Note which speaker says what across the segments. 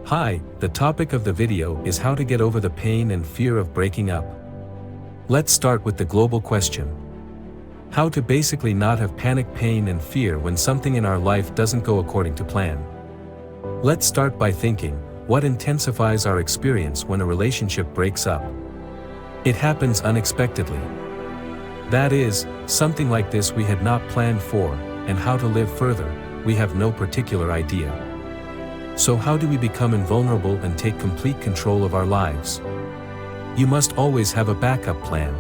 Speaker 1: Hi, the topic of the video is how to get over the pain and fear of breaking up. Let's start with the global question. How to basically not have panic, pain and fear when something in our life doesn't go according to plan. Let's start by thinking, what intensifies our experience when a relationship breaks up? It happens unexpectedly. That is, something like this we had not planned for, and how to live further, we have no particular idea. So how do we become invulnerable and take complete control of our lives? You must always have a backup plan.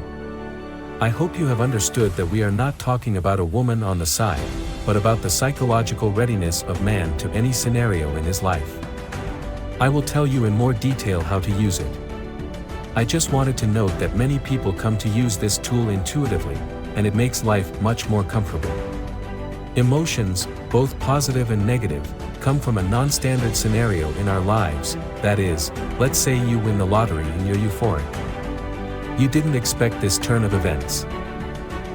Speaker 1: I hope you have understood that we are not talking about a woman on the side, but about the psychological readiness of man to any scenario in his life. I will tell you in more detail how to use it. I just wanted to note that many people come to use this tool intuitively, and it makes life much more comfortable. Emotions, both positive and negative, come from a non-standard scenario in our lives. That is, let's say you win the lottery and you're euphoric. You didn't expect this turn of events.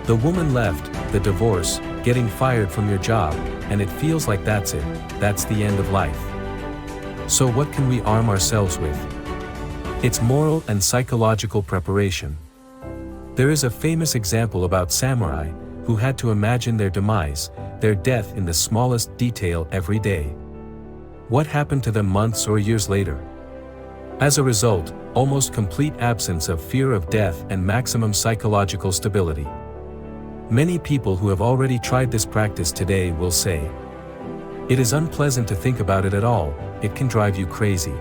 Speaker 1: The woman left, the divorce, getting fired from your job, and it feels like that's it, that's the end of life. So what can we arm ourselves with? It's moral and psychological preparation. There is a famous example about samurai, who had to imagine their demise, their death in the smallest detail every day. What happened to them months or years later? As a result, almost complete absence of fear of death and maximum psychological stability. Many people who have already tried this practice today will say, "It is unpleasant to think about it at all, it can drive you crazy."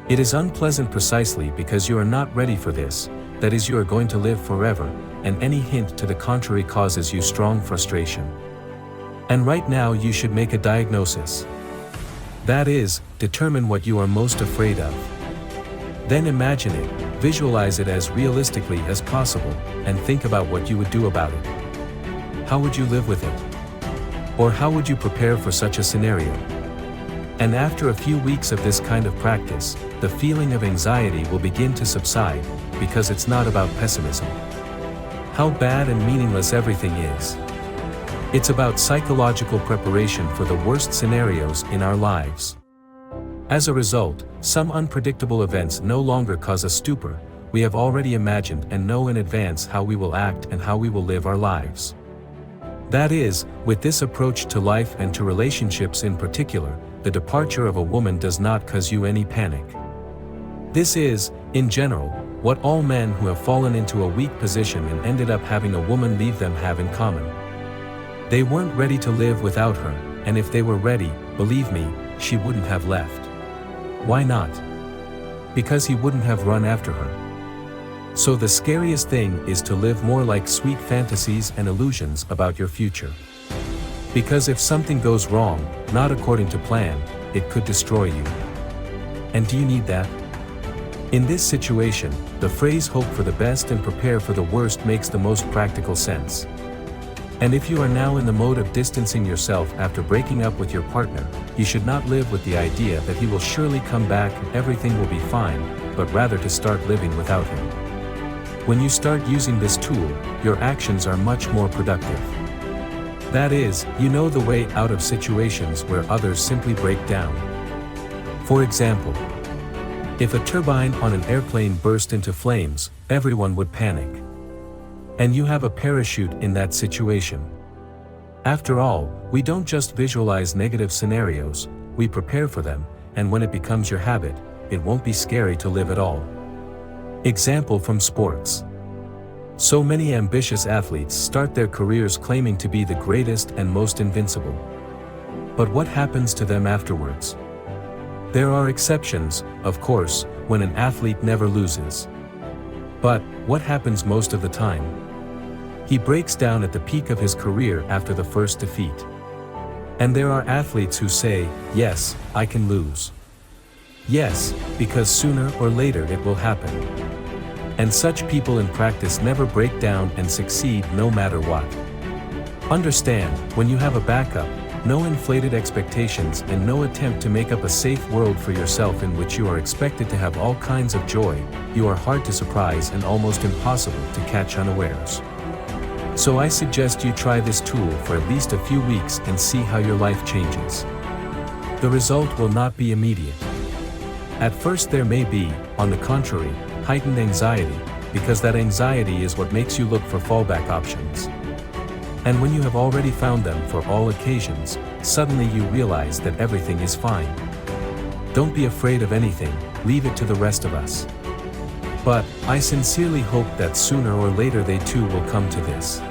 Speaker 1: It is unpleasant precisely because you are not ready for this, that is, you are going to live forever, and any hint to the contrary causes you strong frustration. And right now you should make a diagnosis. That is, determine what you are most afraid of. Then imagine it, visualize it as realistically as possible, and think about what you would do about it. How would you live with it? Or how would you prepare for such a scenario? And after a few weeks of this kind of practice, the feeling of anxiety will begin to subside, because it's not about pessimism. How bad and meaningless everything is. It's about psychological preparation for the worst scenarios in our lives. As a result, some unpredictable events no longer cause a stupor. We have already imagined and know in advance how we will act and how we will live our lives. That is, with this approach to life and to relationships in particular, the departure of a woman does not cause you any panic. This is, in general, what all men who have fallen into a weak position and ended up having a woman leave them have in common. They weren't ready to live without her, and if they were ready, believe me, she wouldn't have left. Why not? Because he wouldn't have run after her. So the scariest thing is to live more like sweet fantasies and illusions about your future. Because if something goes wrong, not according to plan, it could destroy you. And do you need that? In this situation, the phrase hope for the best and prepare for the worst makes the most practical sense. And if you are now in the mode of distancing yourself after breaking up with your partner, you should not live with the idea that he will surely come back and everything will be fine, but rather to start living without him. When you start using this tool, your actions are much more productive. That is, you know the way out of situations where others simply break down. For example, if a turbine on an airplane burst into flames, everyone would panic. And you have a parachute in that situation. After all, we don't just visualize negative scenarios, we prepare for them, and when it becomes your habit, it won't be scary to live at all. Example from sports. So many ambitious athletes start their careers claiming to be the greatest and most invincible. But what happens to them afterwards? There are exceptions, of course, when an athlete never loses. But what happens most of the time? He breaks down at the peak of his career after the first defeat. And there are athletes who say, "Yes, I can lose." Yes, because sooner or later it will happen. And such people in practice never break down and succeed no matter what. Understand, when you have a backup, no inflated expectations and no attempt to make up a safe world for yourself in which you are expected to have all kinds of joy, you are hard to surprise and almost impossible to catch unawares. So I suggest you try this tool for at least a few weeks and see how your life changes. The result will not be immediate. At first there may be, on the contrary, heightened anxiety, because that anxiety is what makes you look for fallback options. And when you have already found them for all occasions, suddenly you realize that everything is fine. Don't be afraid of anything, leave it to the rest of us. But, I sincerely hope that sooner or later they too will come to this.